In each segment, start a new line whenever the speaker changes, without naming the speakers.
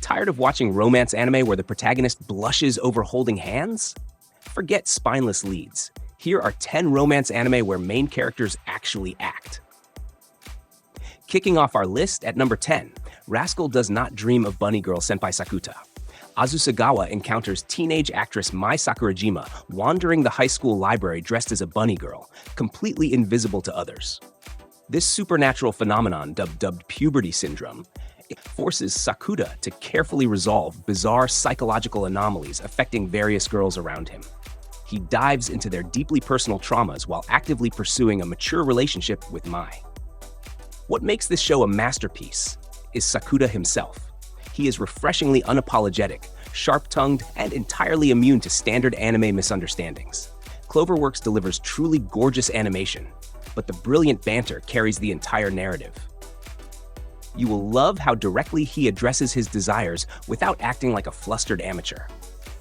Tired of watching romance anime where the protagonist blushes over holding hands? Forget spineless leads. Here are 10 romance anime where main characters actually act. Kicking off our list at number 10, Rascal does not dream of bunny girl Senpai Sakuta. Azusagawa encounters teenage actress Mai Sakurajima wandering the high school library dressed as a bunny girl, completely invisible to others. This supernatural phenomenon, dubbed puberty syndrome, forces Sakuta to carefully resolve bizarre psychological anomalies affecting various girls around him. He dives into their deeply personal traumas while actively pursuing a mature relationship with Mai. What makes this show a masterpiece is Sakuta himself. He is refreshingly unapologetic, sharp-tongued, and entirely immune to standard anime misunderstandings. Cloverworks delivers truly gorgeous animation, but the brilliant banter carries the entire narrative. You will love how directly he addresses his desires without acting like a flustered amateur.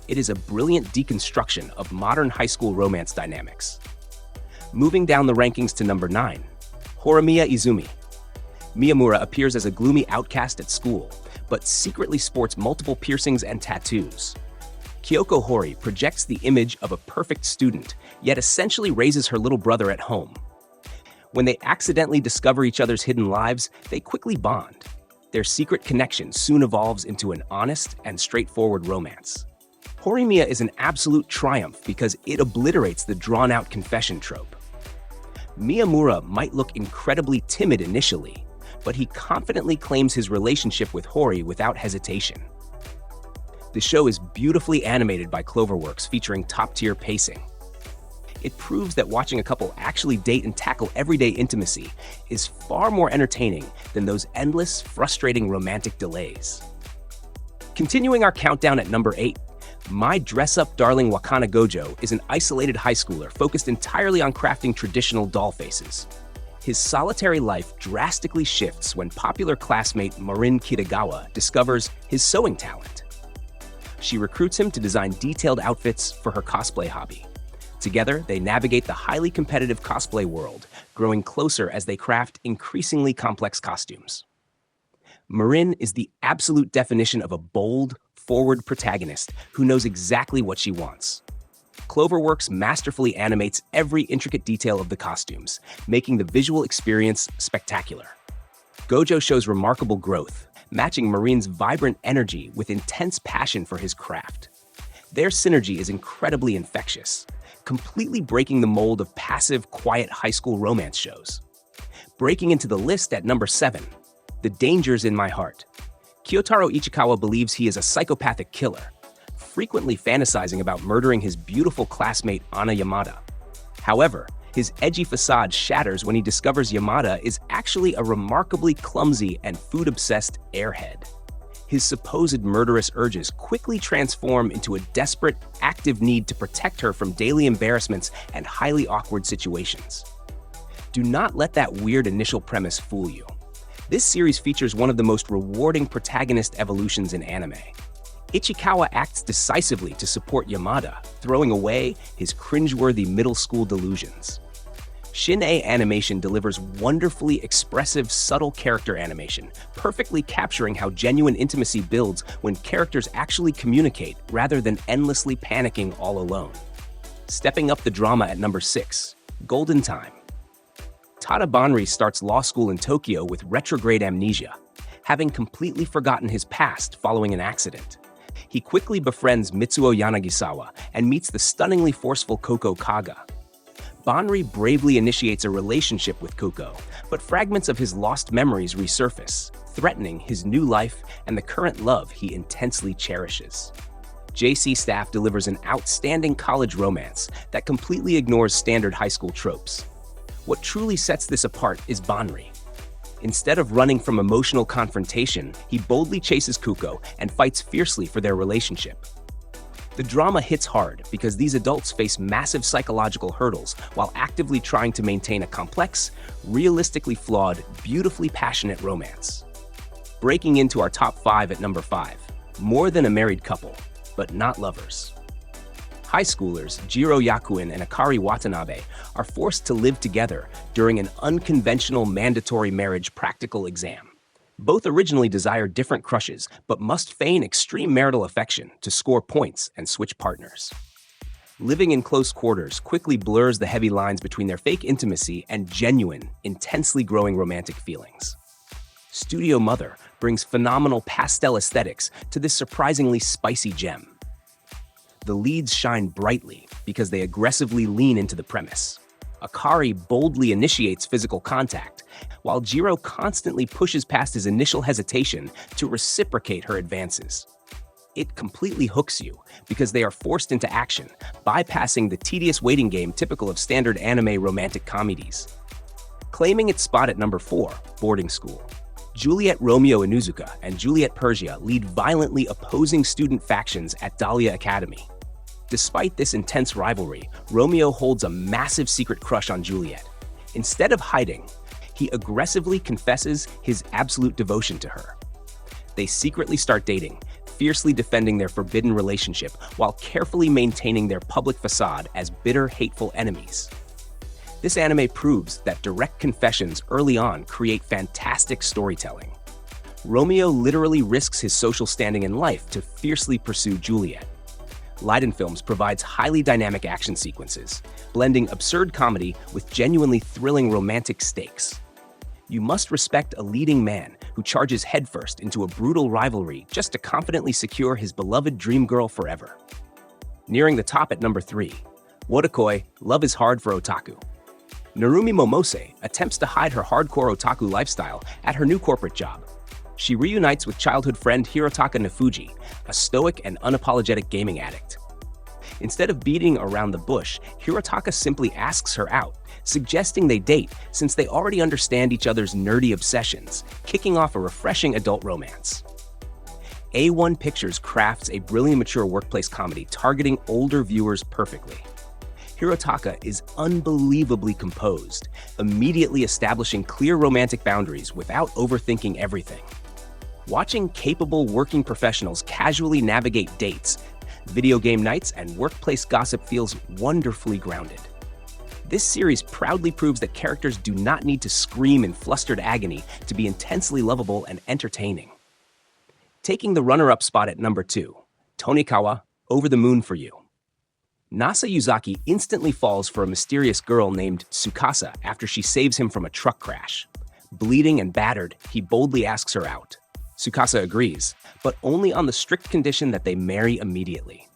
It is a brilliant deconstruction of modern high school romance dynamics. Moving down the rankings to number 9, Horimiya Izumi. Miyamura appears as a gloomy outcast at school, but secretly sports multiple piercings and tattoos. Kyoko Hori projects the image of a perfect student, yet essentially raises her little brother at home. When they accidentally discover each other's hidden lives, they quickly bond. Their secret connection soon evolves into an honest and straightforward romance. Horimiya is an absolute triumph because it obliterates the drawn-out confession trope. Miyamura might look incredibly timid initially, but he confidently claims his relationship with Hori without hesitation. The show is beautifully animated by Cloverworks, featuring top-tier pacing. It proves that watching a couple actually date and tackle everyday intimacy is far more entertaining than those endless, frustrating romantic delays. Continuing our countdown at number 8, My Dress-Up Darling Wakana Gojo is an isolated high schooler focused entirely on crafting traditional doll faces. His solitary life drastically shifts when popular classmate Marin Kitagawa discovers his sewing talent. She recruits him to design detailed outfits for her cosplay hobby. Together, they navigate the highly competitive cosplay world, growing closer as they craft increasingly complex costumes. Marin is the absolute definition of a bold, forward protagonist who knows exactly what she wants. Cloverworks masterfully animates every intricate detail of the costumes, making the visual experience spectacular. Gojo shows remarkable growth, matching Marin's vibrant energy with intense passion for his craft. Their synergy is incredibly infectious, completely breaking the mold of passive, quiet high school romance shows. Breaking into the list at number 7, The Dangers in My Heart. Kyotaro Ichikawa believes he is a psychopathic killer, frequently fantasizing about murdering his beautiful classmate Ana Yamada. However, his edgy facade shatters when he discovers Yamada is actually a remarkably clumsy and food-obsessed airhead. His supposed murderous urges quickly transform into a desperate, active need to protect her from daily embarrassments and highly awkward situations. Do not let that weird initial premise fool you. This series features one of the most rewarding protagonist evolutions in anime. Ichikawa acts decisively to support Yamada, throwing away his cringeworthy middle school delusions. Shin-A Animation delivers wonderfully expressive, subtle character animation, perfectly capturing how genuine intimacy builds when characters actually communicate rather than endlessly panicking all alone. Stepping up the drama at number 6, Golden Time. Tada Banri starts law school in Tokyo with retrograde amnesia, having completely forgotten his past following an accident. He quickly befriends Mitsuo Yanagisawa and meets the stunningly forceful Koko Kaga. Banri bravely initiates a relationship with Koko, but fragments of his lost memories resurface, threatening his new life and the current love he intensely cherishes. JC Staff delivers an outstanding college romance that completely ignores standard high school tropes. What truly sets this apart is Banri. Instead of running from emotional confrontation, he boldly chases Kuko and fights fiercely for their relationship. The drama hits hard because these adults face massive psychological hurdles while actively trying to maintain a complex, realistically flawed, beautifully passionate romance. Breaking into our top 5 at number 5, More Than a Married Couple, but Not Lovers. High schoolers Jiro Yakuin and Akari Watanabe are forced to live together during an unconventional mandatory marriage practical exam. Both originally desire different crushes, but must feign extreme marital affection to score points and switch partners. Living in close quarters quickly blurs the heavy lines between their fake intimacy and genuine, intensely growing romantic feelings. Studio Mother brings phenomenal pastel aesthetics to this surprisingly spicy gem. The leads shine brightly because they aggressively lean into the premise. Akari boldly initiates physical contact, while Jiro constantly pushes past his initial hesitation to reciprocate her advances. It completely hooks you because they are forced into action, bypassing the tedious waiting game typical of standard anime romantic comedies. Claiming its spot at number 4, Boarding School. Juliet Romeo Inuzuka and Juliet Persia lead violently opposing student factions at Dahlia Academy. Despite this intense rivalry, Romeo holds a massive secret crush on Juliet. Instead of hiding, he aggressively confesses his absolute devotion to her. They secretly start dating, fiercely defending their forbidden relationship while carefully maintaining their public facade as bitter, hateful enemies. This anime proves that direct confessions early on create fantastic storytelling. Romeo literally risks his social standing in life to fiercely pursue Juliet. Leiden Films provides highly dynamic action sequences, blending absurd comedy with genuinely thrilling romantic stakes. You must respect a leading man who charges headfirst into a brutal rivalry just to confidently secure his beloved dream girl forever. Nearing the top at number 3, Wotakoi, Love is Hard for Otaku. Narumi Momose attempts to hide her hardcore otaku lifestyle at her new corporate job. She reunites with childhood friend Hirotaka Nefuji, a stoic and unapologetic gaming addict. Instead of beating around the bush, Hirotaka simply asks her out, suggesting they date since they already understand each other's nerdy obsessions, kicking off a refreshing adult romance. A1 Pictures crafts a brilliant mature workplace comedy targeting older viewers perfectly. Hirotaka is unbelievably composed, immediately establishing clear romantic boundaries without overthinking everything. Watching capable working professionals casually navigate dates, video game nights, and workplace gossip feels wonderfully grounded. This series proudly proves that characters do not need to scream in flustered agony to be intensely lovable and entertaining. Taking the runner-up spot at number 2, Tonikawa, Over the Moon for You. Nasa Yuzaki instantly falls for a mysterious girl named Tsukasa after she saves him from a truck crash. Bleeding and battered, he boldly asks her out. Tsukasa agrees, but only on the strict condition that they marry immediately.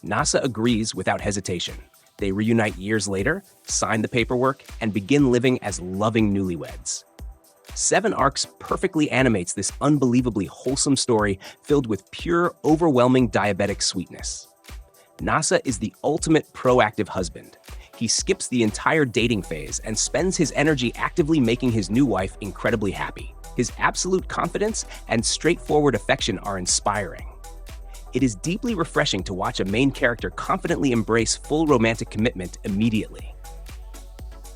Nasa agrees without hesitation. They reunite years later, sign the paperwork, and begin living as loving newlyweds. 7 arcs perfectly animates this unbelievably wholesome story filled with pure, overwhelming diabetic sweetness. Nasa is the ultimate proactive husband. He skips the entire dating phase and spends his energy actively making his new wife incredibly happy. His absolute confidence and straightforward affection are inspiring. It is deeply refreshing to watch a main character confidently embrace full romantic commitment immediately.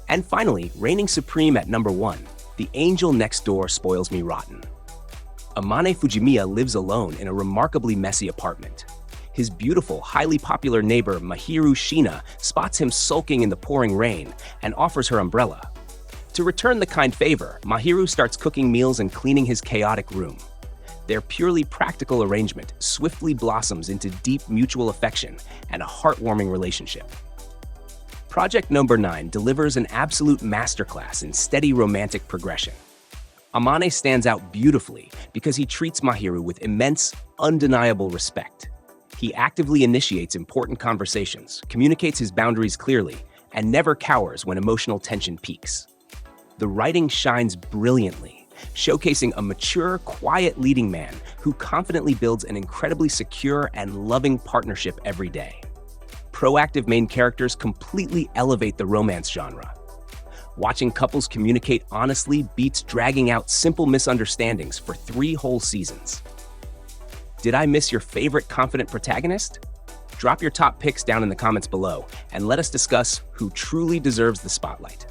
And finally, reigning supreme at number 1, The Angel Next Door Spoils Me Rotten. Amane Fujimiya lives alone in a remarkably messy apartment. His beautiful, highly popular neighbor Mahiru Shina spots him sulking in the pouring rain and offers her umbrella. To return the kind favor, Mahiru starts cooking meals and cleaning his chaotic room. Their purely practical arrangement swiftly blossoms into deep mutual affection and a heartwarming relationship. Project Number 9 delivers an absolute masterclass in steady romantic progression. Amane stands out beautifully because he treats Mahiru with immense, undeniable respect. He actively initiates important conversations, communicates his boundaries clearly, and never cowers when emotional tension peaks. The writing shines brilliantly, showcasing a mature, quiet leading man who confidently builds an incredibly secure and loving partnership every day. Proactive main characters completely elevate the romance genre. Watching couples communicate honestly beats dragging out simple misunderstandings for 3 whole seasons. Did I miss your favorite confident protagonist? Drop your top picks down in the comments below and let us discuss who truly deserves the spotlight.